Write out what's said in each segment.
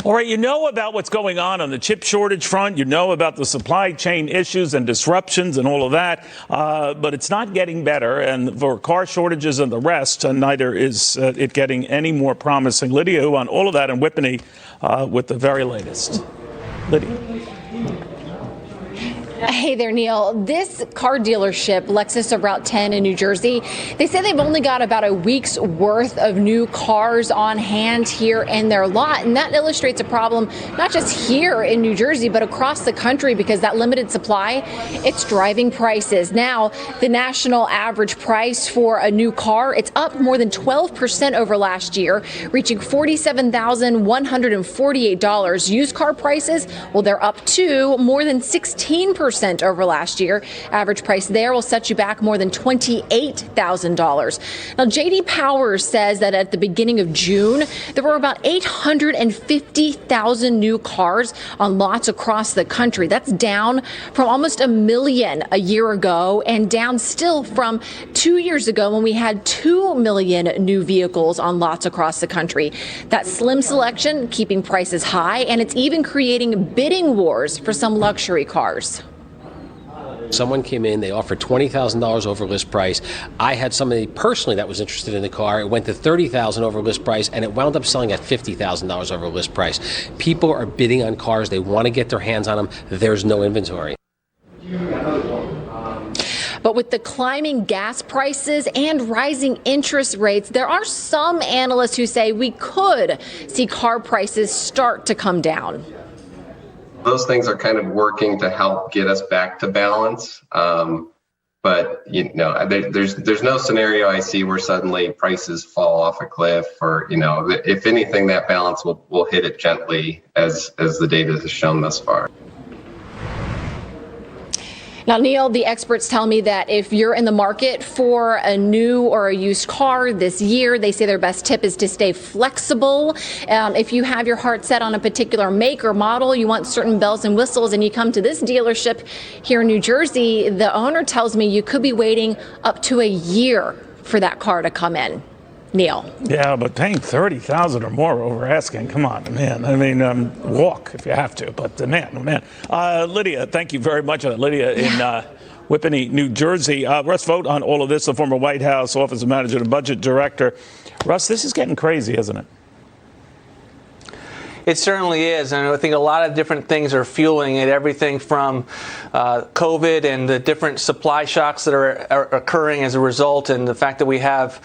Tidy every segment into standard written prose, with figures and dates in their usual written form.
All right, you know about what's going on the chip shortage front. You know about the supply chain issues and disruptions and all of that. But it's not getting better. And for car shortages and the rest, neither is it getting any more promising. Lydia, who on all of that in Whippany with the very latest. Lydia. Hey there, Neil. This car dealership, Lexus of Route 10 in New Jersey, they say they've only got about a week's worth of new cars on hand here in their lot. And that illustrates a problem not just here in New Jersey, but across the country, because that limited supply, it's driving prices. Now, the national average price for a new car, it's up more than 12% over last year, reaching $47,148. Used car prices, well, they're up too, more than 16% over last year. Average price there will set you back more than $28,000. Now, J.D. Power says that at the beginning of June, there were about 850,000 new cars on lots across the country. That's down from almost a million a year ago, and down still from 2 years ago when we had 2 million new vehicles on lots across the country. That slim selection keeping prices high, and it's even creating bidding wars for some luxury cars. Someone came in, they offered $20,000 over list price. I had somebody personally that was interested in the car. It went to $30,000 over list price, and it wound up selling at $50,000 over list price. People are bidding on cars. They want to get their hands on them. There's no inventory. But with the climbing gas prices and rising interest rates, there are some analysts who say we could see car prices start to come down. Those things are kind of working to help get us back to balance. But, there's no scenario I see where suddenly prices fall off a cliff, or, if anything, that balance will hit it gently as the data has shown thus far. Now, Neil, the experts tell me that if you're in the market for a new or a used car this year, they say their best tip is to stay flexible. If you have your heart set on a particular make or model, you want certain bells and whistles, and you come to this dealership here in New Jersey, the owner tells me you could be waiting up to a year for that car to come in. Neil. Yeah, but paying $30,000 or more over asking, come on, man. I mean, walk if you have to, but man. Lydia, thank you very much. Lydia in Whippany, New Jersey. Russ Vought on all of this, the former White House Office of Manager and Budget Director. Russ, this is getting crazy, isn't it? It certainly is, and I think a lot of different things are fueling it, everything from COVID and the different supply shocks that are occurring as a result, and the fact that we have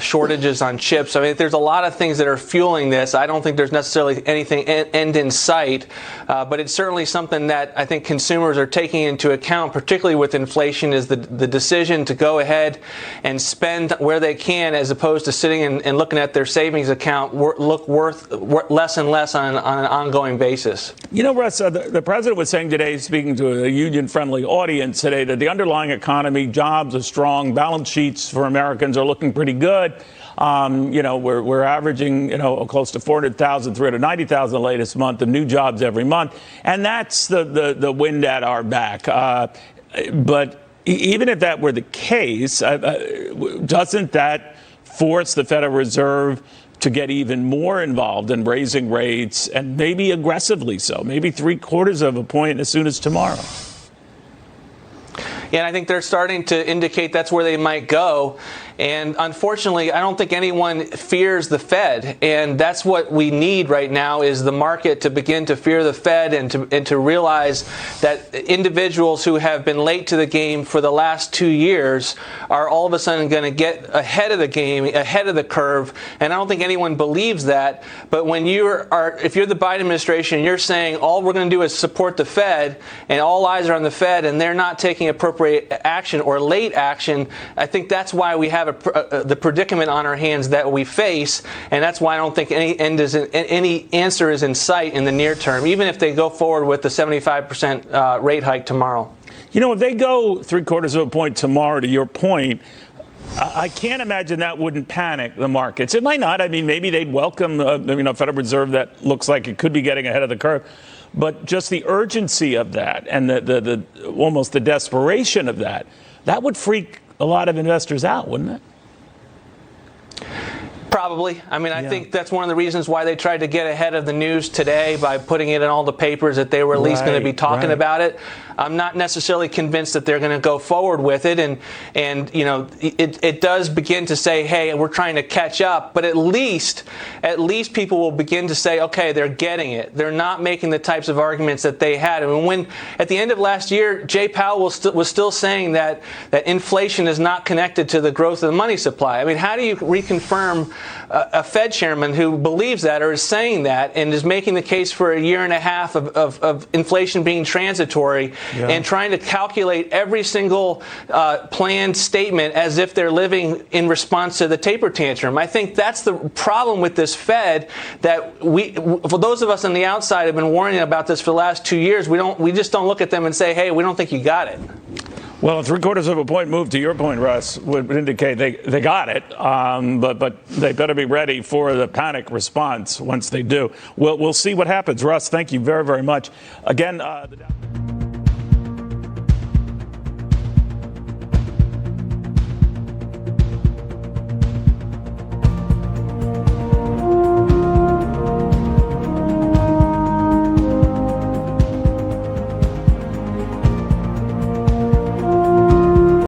shortages on chips. I mean, there's a lot of things that are fueling this. I don't think there's necessarily anything end in sight, but it's certainly something that I think consumers are taking into account, particularly with inflation, is the decision to go ahead and spend where they can, as opposed to sitting and looking at their savings account look worth less and less on an ongoing basis. Russ, the president was saying today, speaking to a union-friendly audience today, that the underlying economy, jobs are strong, balance sheets for Americans are looking pretty good. We're averaging, close to 400,000, 390,000 the latest month of new jobs every month. And that's the wind at our back. But even if that were the case, doesn't that force the Federal Reserve to get even more involved in raising rates, and maybe aggressively so, maybe 3/4 of a point as soon as tomorrow? Yeah, and I think they're starting to indicate that's where they might go. And unfortunately, I don't think anyone fears the Fed. And that's what we need right now, is the market to begin to fear the Fed and to realize that individuals who have been late to the game for the last 2 years are all of a sudden going to get ahead of the game, ahead of the curve. And I don't think anyone believes that. But when if you're the Biden administration, you're saying all we're going to do is support the Fed, and all eyes are on the Fed, and they're not taking appropriate action or late action, I think that's why we have the predicament on our hands that we face, and that's why I don't think any answer is in sight in the near term, even if they go forward with the 75% rate hike tomorrow. If they go 3/4 of a point tomorrow, to your point, I can't imagine that wouldn't panic the markets. It might not. I mean, maybe they'd welcome a Federal Reserve that looks like it could be getting ahead of the curve. But just the urgency of that and the almost the desperation of that would freak a lot of investors out, wouldn't it? Probably. I mean, I think that's one of the reasons why they tried to get ahead of the news today by putting it in all the papers that they were at least going to be talking about it. I'm not necessarily convinced that they're going to go forward with it, and you know, it does begin to say, hey, we're trying to catch up, but at least people will begin to say, okay, they're getting it. They're not making the types of arguments that they had. I mean, when at the end of last year, Jay Powell was still saying that inflation is not connected to the growth of the money supply. I mean, how do you reconfirm a Fed chairman who believes that or is saying that and is making the case for a year and a half of inflation being transitory and trying to calculate every single planned statement as if they're living in response to the taper tantrum? I think that's the problem with this Fed, that for those of us on the outside have been warning about this for the last 2 years. We just don't look at them and say, hey, we don't think you got it. Well, a 3/4 of a point move, to your point, Russ, would indicate they got it, but they better be ready for the panic response once they do. We'll see what happens. Russ, thank you very, very much. Again,